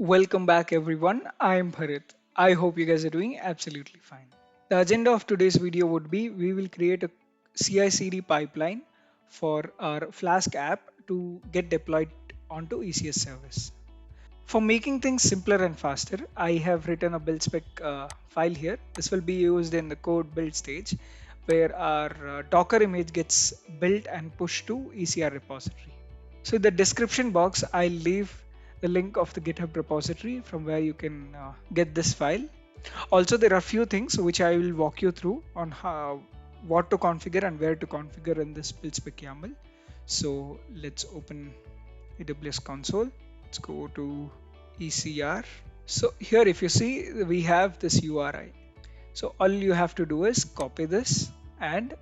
Welcome back everyone. I'm Bharat. I hope you guys are doing absolutely fine. The agenda of today's video would be we will create a CI/CD pipeline for our Flask app to get deployed onto ECS service. For making things simpler and faster, I have written a build spec file here. This will be used in the code build stage where our Docker image gets built and pushed to ECR repository. So in the description box, I'll leave the link of the GitHub repository from where you can get this file. Also, there are few things which I will walk you through on how what to configure and where to configure in this build spec YAML. So let's open AWS console. Let's go to ECR. So here, if you see, we have this URI. So all you have to do is copy this and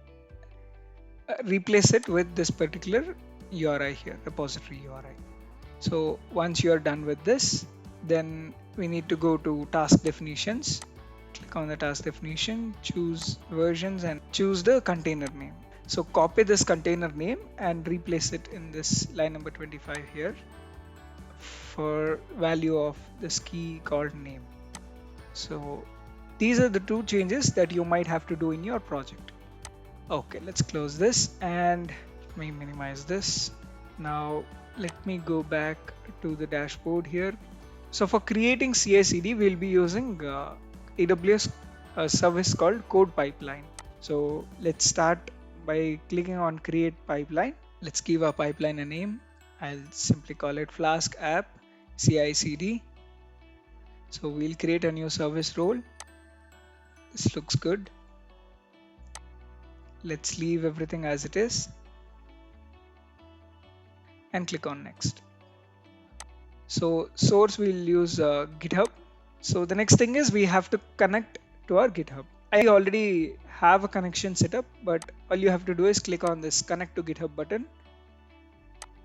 replace it with this particular URI here, repository URI. So once you are done with this, then we need to go to task definitions. Click on the task definition, choose versions and choose the container name. So copy this container name and replace it in this line number 25 here for value of this key called name. So these are the two changes that you might have to do in your project. Okay, let's close this and let me minimize this. Now let me go back to the dashboard here. So for creating CI/CD, we'll be using AWS service called Code Pipeline. So let's start by clicking on Create Pipeline. Let's give our pipeline a name. I'll simply call it Flask App CI/CD. So we'll create a new service role. This looks good. Let's leave everything as it is and click on Next. So source we'll use GitHub. So the next thing is we have to connect to our GitHub. I already have a connection set up, but all you have to do is click on this connect to GitHub button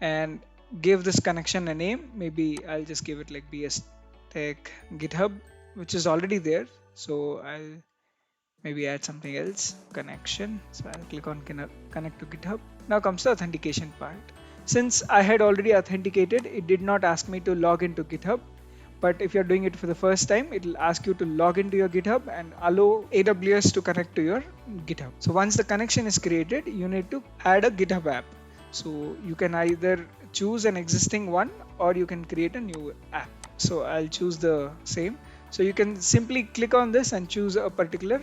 and give this connection a name. Maybe I'll just give it like BS Tech GitHub, which is already there. So I'll maybe add something else, connection. So I'll click on connect to GitHub. Now comes the authentication part. Since I had already authenticated, it did not ask me to log into GitHub. But if you're doing it for the first time, it will ask you to log into your GitHub and allow AWS to connect to your GitHub. So once the connection is created, you need to add a GitHub app. So you can either choose an existing one or you can create a new app. So I'll choose the same. So you can simply click on this and choose a particular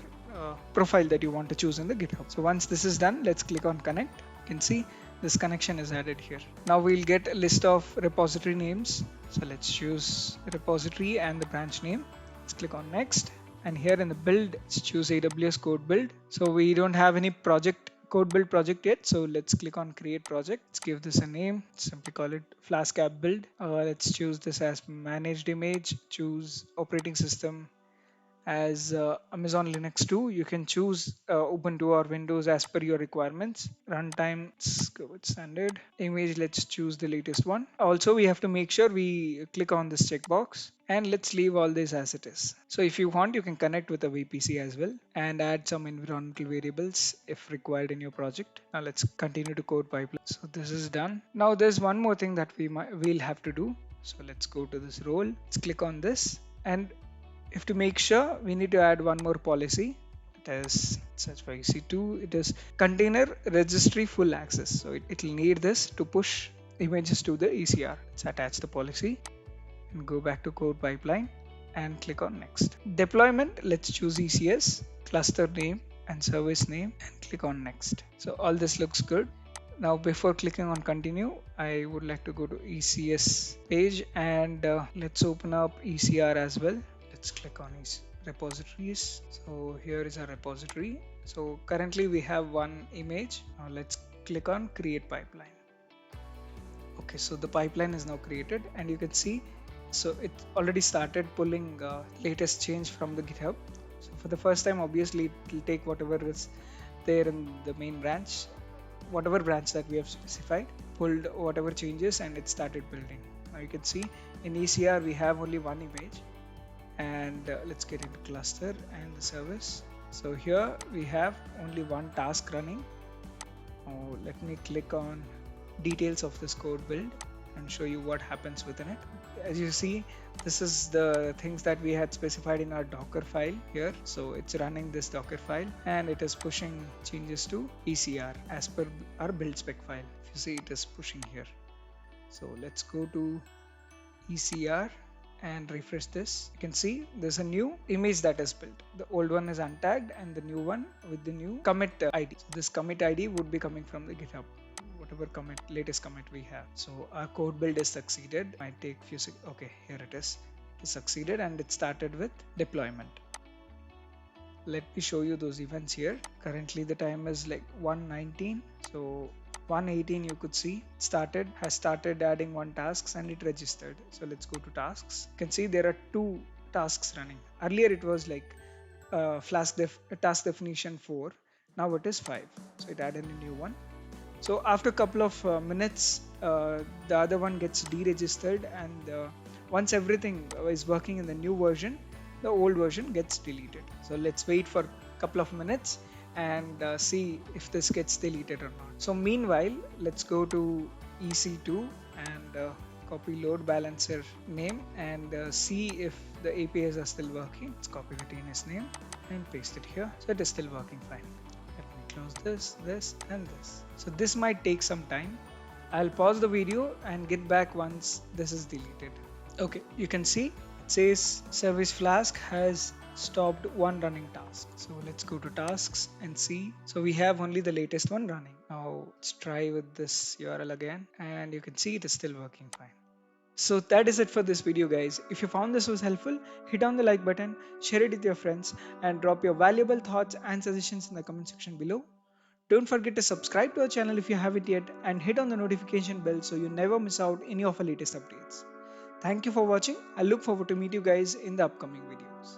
profile that you want to choose in the GitHub. So once this is done, let's click on connect. You can see this connection is added here. Now we'll get a list of repository names. So let's choose the repository and the branch name. Let's click on next. And here in the build, let's choose AWS code build. So we don't have any code build project yet. So let's click on create project. Let's give this a name. Simply call it Flask app build. Let's choose this as managed image. Choose operating system as Amazon Linux 2. You can choose Ubuntu or Windows as per your requirements. Runtime, let's go with standard. Image, let's choose the latest one. Also, we have to make sure we click on this checkbox and let's leave all this as it is. So if you want, you can connect with a VPC as well and add some environmental variables if required in your project. Now let's continue to code pipeline. So this is done. Now there's one more thing that we'll have to do. So let's go to this role. Let's click on this and if to make sure, we need to add one more policy. It is search for EC2. It is container registry full access. So it will need this to push images to the ECR. Let's attach the policy and go back to code pipeline and click on next. Deployment, let's choose ECS, cluster name and service name and click on next. So all this looks good. Now before clicking on continue, I would like to go to ECS page and let's open up ECR as well. Let's click on repositories. So here is our repository. So currently we have one image. Now let's click on create pipeline. Okay, so the pipeline is now created and you can see, so it already started pulling latest change from the GitHub. So for the first time, obviously it will take whatever is there in the main branch, whatever branch that we have specified, pulled whatever changes and it started building. Now you can see in ECR we have only one image. And let's get into cluster and the service. So here we have only one task running. Let me click on details of this code build and show you what happens within it. As you see, this is the things that we had specified in our Docker file here. So it's running this Docker file and it is pushing changes to ECR as per our build spec file. If you see, it is pushing here. So let's go to ECR and refresh this. You can see there's a new image that is built. The old one is untagged and the new one with the new commit ID. So this commit ID would be coming from the GitHub, whatever latest commit we have. So our code build is succeeded. Might take few seconds. Okay, here it is. It succeeded and it started with deployment. Let me show you those events here. Currently the time is like 1:19. So 1:18 you could see has started adding one tasks and it registered. So let's go to tasks. You can see there are two tasks running. Earlier it was like task definition 4. Now it is 5. So it added a new one. So after a couple of minutes, the other one gets deregistered, and once everything is working in the new version, the old version gets deleted. So let's wait for a couple of minutes and see if this gets deleted or not. So meanwhile, let's go to EC2 and copy load balancer name and see if the APIs are still working. Let's copy the DNS name and paste it here. So it is still working fine. Close this and this. So this might take some time. I'll pause the video and get back once this is deleted. Okay, you can see it says Service Flask has stopped one running task. So let's go to tasks and see. So we have only the latest one running. Now let's try with this URL again and you can see it is still working fine. So that is it for this video, guys. If you found this was helpful, hit on the like button, share it with your friends, and drop your valuable thoughts and suggestions in the comment section below. Don't forget to subscribe to our channel if you haven't yet, and hit on the notification bell so you never miss out any of our latest updates. Thank you for watching. I look forward to meet you guys in the upcoming videos.